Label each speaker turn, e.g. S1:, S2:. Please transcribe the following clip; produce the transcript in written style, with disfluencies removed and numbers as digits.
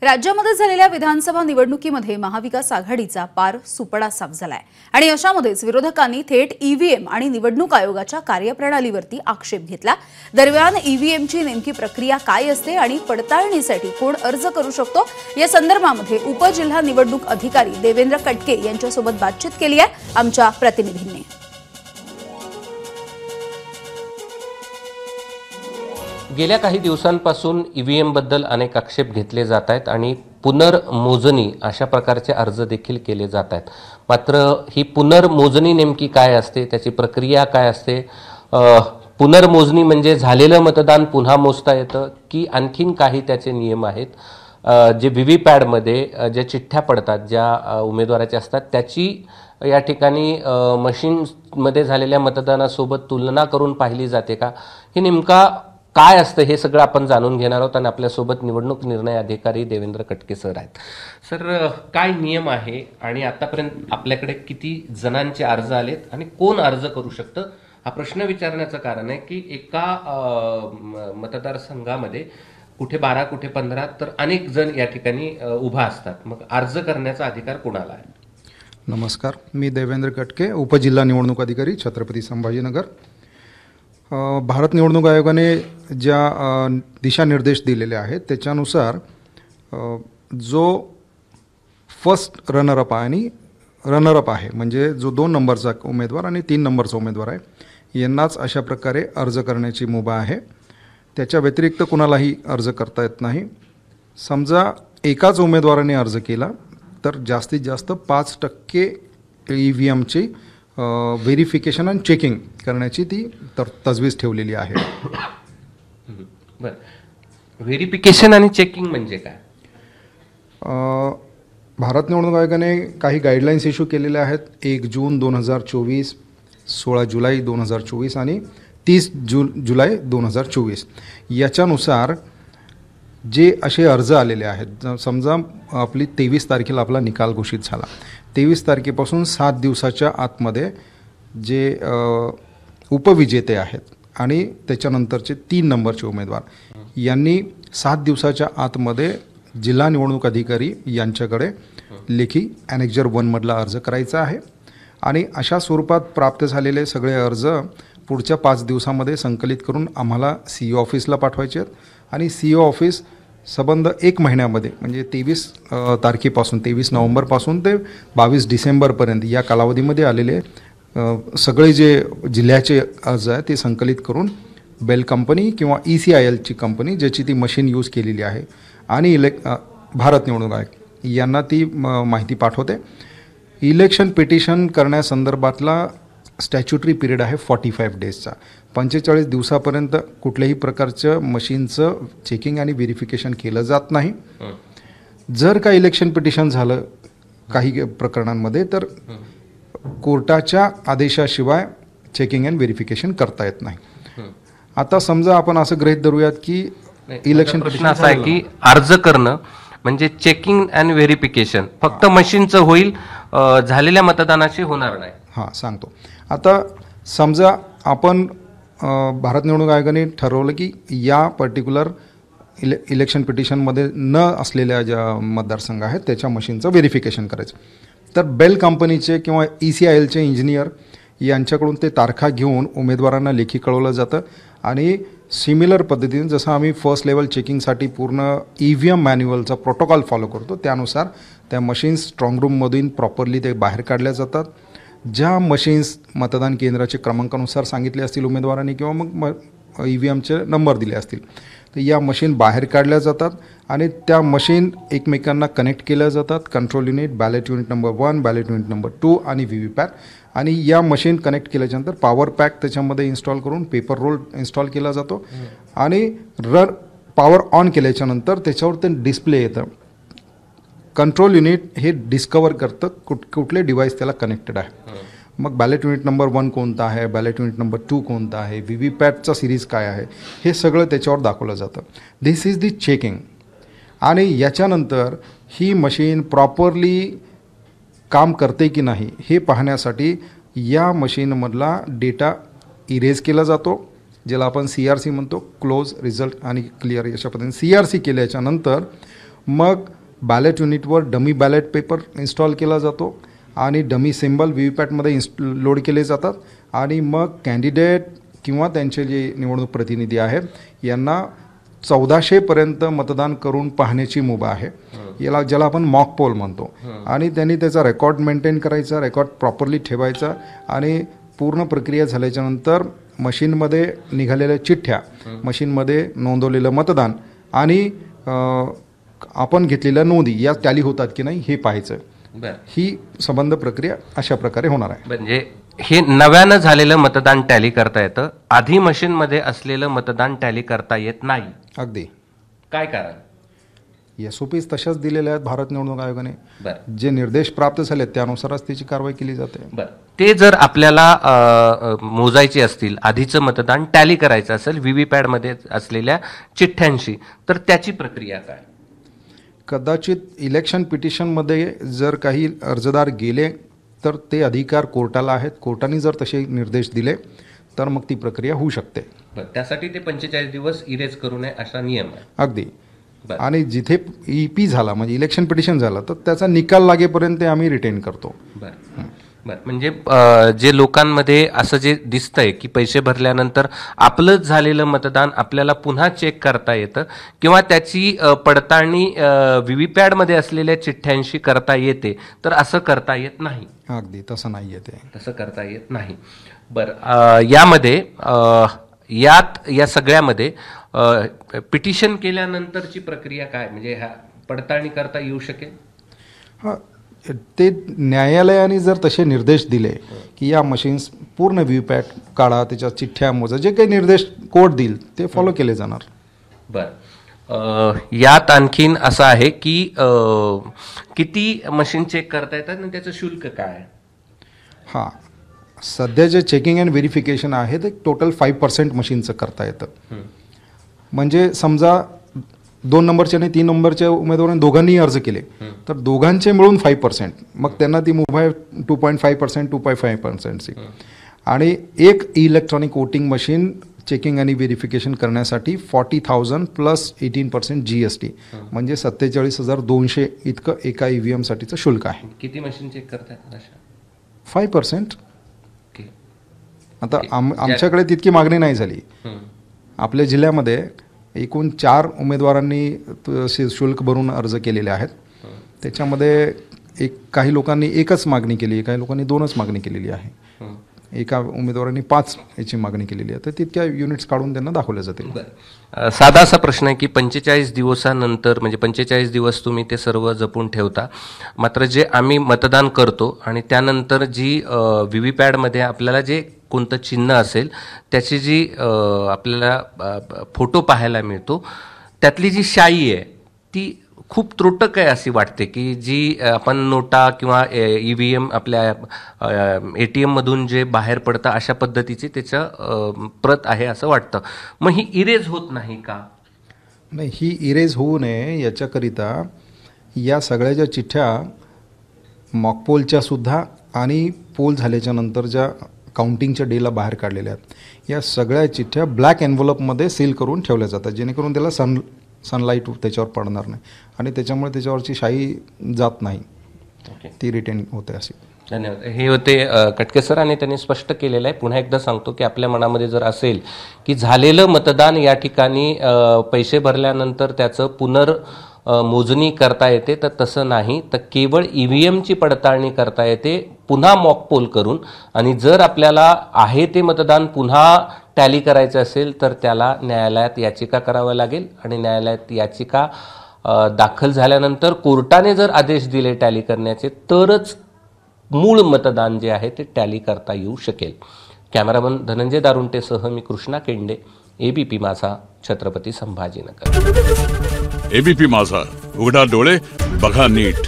S1: राज्यामध्ये झालेल्या विधानसभा निवडणुकीमध्ये महाविकास आघाडीचा पार सुपडा साफ झालाय आणि अशामध्येच विरोधकांनी थेट ईव्हीएम आणि निवडणूक आयोगाच्या कार्यप्रणालीवरती आक्षेप घेतला। दरम्यान ईव्हीएमची नेमकी प्रक्रिया काय असते आणि पडताळणीसाठी कोण अर्ज करू शकतो या संदर्भामध्ये उपजिल्हा निवडणूक अधिकारी देवेंद्र कटके यांच्यासोबत बातचीत केली आहे आमच्या प्रतिनिधींनी।
S2: गेल्या काही दिवसांपासून ईव्हीएम बद्दल अनेक आक्षेप घेतले जात आहेत आणि पुनर्मोजणी अशा प्रकारचे अर्ज देखील केले जात आहेत। मात्र ही पुनर्मोजणी नेमकी काय असते, त्याची प्रक्रिया काय असते, पुनर्मोजणी म्हणजे झालेलं मतदान पुन्हा मोजता येतं की आणखीन काही त्याचे नियम आहेत, जे व्हीव्हीपॅडमध्ये ज्या चिठ्ठ्या पडतात ज्या उमेदवाराच्या असतात त्याची या ठिकाणी मशीनमध्ये झालेल्या मतदानासोबत तुलना करून पाहिली जाते का, हे नेमका काय असतं हे सगळं आपण जाणून घेणार आहोत। आणि आपल्यासोबत निवडणूक निर्णय अधिकारी देवेंद्र कटके सर आहेत। सर, काय नियम आहे आणि आतापर्यंत आपल्याकडे किती जणांचे अर्ज आलेत आणि कोण अर्ज करू शकतं, हा प्रश्न विचारण्याचं कारण आहे की एका मतदारसंघामध्ये कुठे 12 कुठे 15 तर अनेक जण या ठिकाणी उभा असतात, मग अर्ज करण्याचा अधिकार कोणाला आहे?
S3: नमस्कार, मी देवेंद्र कटके, उपजिल्हा निवडणूक अधिकारी, छत्रपती संभाजीनगर। भारत निवडणूक आयोगाने ज्या दिशानिर्देश दिलेले आहेत त्याच्यानुसार जो फर्स्ट रनरअप आहे आणि रनरअप आहे म्हणजे जो 2 नंबरचा उमेदवार आणि 3 नंबरचा उमेदवार आहे यांनाच अशा प्रकारे अर्ज करण्याची मुभा आहे। त्याच्या व्यतिरिक्त कुणालाही अर्ज करता येत नाही। समजा एकाच उमेदवाराने अर्ज केला तर जास्तीत जास्त 5% ईव्हीएमची व्हेरिफिकेशन आणि चेकिंग करण्याची ती तजवीज ठेवलेली आहे।
S2: बरं, व्हेरिफिकेशन आणि चेकिंग म्हणजे काय?
S3: भारत निवडणूक आयोगाने काही गाईडलाईन्स इश्यू केलेल्या आहेत। 1 जून 2024, 16 जुलै 2024 आणि 30 जुलै 2024 याच्यानुसार जे असे अर्ज आलेले आहेत, समजा आपली 23 तारखेला आपला निकाल घोषित झाला, 23 तारखेपासून 7 दिवसाच्या आतमध्ये जे उपविजेते आहेत आणि त्याच्यानंतरचे 3 नंबरचे उमेदवार यांनी 7 दिवसाच्या आतमध्ये जिल्हा निवडणूक अधिकारी यांच्याकडे लेखी ॲनेक्झर 1 मधला अर्ज करायचा आहे आणि अशा स्वरूपात प्राप्त झालेले सगळे अर्ज पुढच्या 5 दिवसामध्ये संकलित करून आम्हाला सीईओ ऑफिसला पाठवायचे आहेत आणि सीईओ ऑफिस संबंध 1 महिन्यामध्ये म्हणजे 23 तारखेपासून 23 नोव्हेंबरपासून ते 22 डिसेंबरपर्यंत या कालावधीमध्ये आलेले सगळे जे जिल्ह्याचे अर्ज आहे ते संकलित करून बेल कंपनी किंवा ECILची कंपनी ज्याची ती मशीन यूज केलेली आहे आणि भारत निवडणूक आयोग यांना ती माहिती पाठवते। इलेक्शन पिटिशन करण्यासंदर्भातला स्टॅच्युटरी पिरियड आहे 45 डेजचा। 45 दिवसापर्यंत कुठल्याही प्रकारचं मशीनचं चेकिंग आणि व्हेरिफिकेशन केलं जात नाही। जर का इलेक्शन पिटिशन झालं काही प्रकरणांमध्ये तर कोर्टाच्या आदेशाशिवाय चेकिंग अँड व्हेरिफिकेशन करता येत नाही। आता समजा आपण असं गृहीत धरूयात की इलेक्शन
S2: पिटिशन असं आहे की अर्ज करणं म्हणजे चेकिंग अँड व्हेरिफिकेशन फक्त मशीनचं होईल, झालेल्या मतदानाची होणार नाही।
S3: हां, सांगतो। आता समजा आपण भारत निवडणूक आयोगाने ठरवलं की या पर्टिक्युलर इलेक्शन पिटिशनमध्ये न असलेल्या ज्या मतदारसंघ आहेत त्याच्या मशीनचं व्हेरिफिकेशन करायचं, तर बेल कंपनीचे किंवा ECILचे इंजिनियर यांच्याकडून ते तारखा घेऊन उमेदवारांना लेखी कळवलं जातं आणि सिमिलर पद्धतीने जसं आम्ही फर्स्ट लेवल चेकिंगसाठी पूर्ण EVM मॅन्युअलचा प्रोटोकॉल फॉलो करतो त्यानुसार त्या मशीन्स स्ट्रॉंग रूममधून प्रॉपरली ते बाहेर काढल्या जातात। ज्या मशीन्स मतदान केंद्राचे क्रमांकानुसार सांगितले असतील उमेदवारांनी किंवा मग EVMचे नंबर दिले असतील तर या मशीन बाहेर काढल्या जातात आणि त्या मशीन एकमेकांना कनेक्ट केल्या जातात। Control unit, ballot unit number 1, ballot unit number 2 आणि व्हीव्हीपॅट, आणि या मशीन कनेक्ट केल्याच्यानंतर पॉवर पॅक त्याच्यामध्ये इन्स्टॉल करून पेपर रोल इन्स्टॉल केला जातो आणि पॉवर ऑन केल्याच्यानंतर त्याच्यावर ते डिस्प्ले येतं। कंट्रोल युनिट हे डिस्कवर करतं कुठले डिव्हाइस त्याला कनेक्टेड आहे। मग बॅलेट युनिट नंबर 1 कोणता आहे, बॅलेट युनिट नंबर 2 कोणता आहे, व्हीव्हीपॅटचा सिरीज काय आहे, हे सगळं त्याच्यावर दाखवलं जातं। दिस इज दी चेकिंग। आणि याच्यानंतर ही मशीन प्रॉपरली काम करते की नाही हे पाहण्यासाठी या मशीनमधला डेटा इरेज केला जातो, ज्याला आपण CRC म्हणतो, क्लोज, रिझल्ट आणि क्लिअर अशा पद्धतीने। CRC केल्याच्यानंतर मग बॅलेट युनिटवर डमी बॅलेट पेपर इन्स्टॉल केला जातो आणि डमी सिम्बल व्हीव्हीपॅटमध्ये लोड केले जातात आणि मग कॅन्डिडेट किंवा त्यांचे जे निवडणूक प्रतिनिधी आहेत यांना 1400पर्यंत मतदान करून पाहण्याची मुभा आहे, ज्याला आपण मॉक पोल म्हणतो. आणि त्यांनी त्याचा रेकॉर्ड मेंटेन करायचा, रेकॉर्ड प्रॉपरली ठेवायचा आणि पूर्ण प्रक्रिया झाल्याच्यानंतर मशीनमध्ये निघालेल्या चिठ्ठ्या, मशीनमध्ये नोंदवलेलं मतदान आणि आपण घेतलेल्या नोंदी या टॅली होतात की नाही हे पाहायचं. ही संबंध प्रक्रिया अशा प्रकारे होणार आहे.
S2: म्हणजे हे नव्यानं झालेलं मतदान टॅली करता येतं, आधी मशीनमध्ये असलेलं मतदान टॅली करता येत नाही.
S3: अगदी.
S2: काय कारण?
S3: SOPs तशाच दिलेल्या आहेत भारत निवडणूक आयोगाने.
S2: बरं.
S3: जे निर्देश प्राप्त झाले त्यानुसारच त्याची कारवाई केली जाते.
S2: बरं. ते जर आपल्याला मोजायचे असतील, आधीचं मतदान टॅली करायचं असेल व्हीव्हीपॅटमध्ये असलेल्या चिठ्ठ्यांशी, तर त्याची प्रक्रिया काय?
S3: कदाचित इलेक्शन पिटिशनमध्ये जर काही अर्जदार गेले तर ते अधिकार कोर्टाला आहेत. कोर्टाने जर तसे निर्देश दिले तर मग ती प्रक्रिया होऊ शकते.
S2: त्यासाठी ते 45 दिवस इरेज करू नये असा नियम आहे.
S3: अगदी. आणि जिथे EP झाला म्हणजे इलेक्शन पिटिशन झालं तर त्याचा निकाल लागेपर्यंत ते आम्ही रिटेन करतो.
S2: बरं. म्हणजे जे लोकांमध्ये असं जे दिसतंय की पैसे भरल्यानंतर आपलंच झालेलं मतदान आपल्याला पुन्हा चेक करता येतं किंवा त्याची पडताळणी व्हीव्हीपॅटमध्ये असलेल्या चिठ्ठ्यांशी करता येते, तर असं करता येत नाही.
S3: अगदी तसं नाही येते.
S2: तसं करता येत नाही. बरं. यामध्ये या सगळ्यामध्ये पिटिशन केल्यानंतरची प्रक्रिया काय, म्हणजे ह्या पडताळणी करता येऊ शकेल?
S3: हां, ते न्यायालयाने जर तसे निर्देश दिले की या मशीन्स पूर्ण व्हीव्हीपॅट काढा, त्याच्या चिठ्ठ्या मोजा, जे काही निर्देश कोर्ट देईल ते फॉलो केले जाणार.
S2: बरं. यात आणखीन असं आहे की किती मशीन चेक करता येतात आणि त्याचं शुल्क काय आहे?
S3: हां, सध्या जे चेकिंग अँड व्हेरिफिकेशन आहे ते टोटल 5% मशीनचं करता येतं. म्हणजे समजा 2 नंबरचे आणि 3 नंबरच्या उमेदवारांनी दोघांनीही अर्ज केले तर दोघांचे मिळून 5%, मग त्यांना ती मुभा आहे 2.5%, 2.5%ची. आणि एक इलेक्ट्रॉनिक वोटिंग मशीन चेकिंग आणि व्हेरिफिकेशन करण्यासाठी 40,000 प्लस 18% GST म्हणजे 47,200 इतकं एका EVM साठीचं शुल्क आहे.
S2: किती मशीन चेक करतात?
S3: 5%. आता आमच्याकडे तितकी मागणी नाही झाली. आपल्या जिल्ह्यामध्ये एकूण 4 उमेदवारांनी शुल्क भरून अर्ज केलेले आहेत. त्याच्यामध्ये काही लोकांनी 1च मागणी केली, काही लोकांनी 2च मागणी केलेली आहे. एका उमेदवारांनी 5 याची मागणी केलेली आहे. तर तितक्या युनिट्स काढून त्यांना दाखवल्या जातील.
S2: साधा असा प्रश्न आहे की 45 दिवसानंतर म्हणजे 45 दिवस तुम्ही ते सर्व जपून ठेवता, मात्र जे आम्ही मतदान करतो आणि त्यानंतर जी व्हीव्हीपॅटमध्ये आपल्याला जे कोणतं चिन्ह असेल त्याची जी आपल्याला फोटो पाहायला मिळतो, त्यातली जी शाई आहे ती खूप त्रुटक आहे अशी वाटते, की जी आपण नोटा किंवा EVM आपल्या ATM मधून जे बाहेर पडतं अशा पद्धतीची त्याचं प्रत आहे असं वाटतं. मग ही इरेज होत नाही का?
S3: नाही, ही इरेज होऊ नये याच्याकरिता या सगळ्या ज्या चिठ्ठ्या मॉकपोलच्या सुद्धा आणि पोल झाल्याच्या नंतर ज्या काउंटिंगच्या डेला बाहेर काढलेल्या आहेत, या सगळ्या चिठ्ठ्या ब्लॅक एन्व्हलपमध्ये सील करून ठेवल्या जातात, जेणेकरून त्याला सनलाईट त्याच्यावर पडणार नाही आणि त्याच्यामुळे त्याच्यावरची शाई जात नाही. ती रिटेन होते अशी.
S2: धन्यवाद. हे होते कटके सर आणि त्यांनी स्पष्ट केलेलं आहे. पुन्हा एकदा सांगतो की आपल्या मनामध्ये जर असेल की झालेलं मतदान या ठिकाणी पैसे भरल्यानंतर त्याचं मोजणी करता येते, तर तसं नाही, तर केवळ EVMची पडताळणी करता येते पुन्हा मॉकपोल करून. आणि जर आपल्याला आहे ते मतदान पुन्हा टॅली करायचं असेल तर त्याला न्यायालयात याचिका करावी लागेल आणि न्यायालयात याचिका दाखल झाल्यानंतर कोर्टाने जर आदेश दिले टॅली करण्याचे तरच मूळ मतदान जे आहे ते टॅली करता येऊ शकेल. कॅमेरामन धनंजय दारुंटेसह मी कृष्णा केंडे, ABP माझा, छत्रपती संभाजीनगर.
S4: ABP माझा, उघडा डोळे बघा नीट.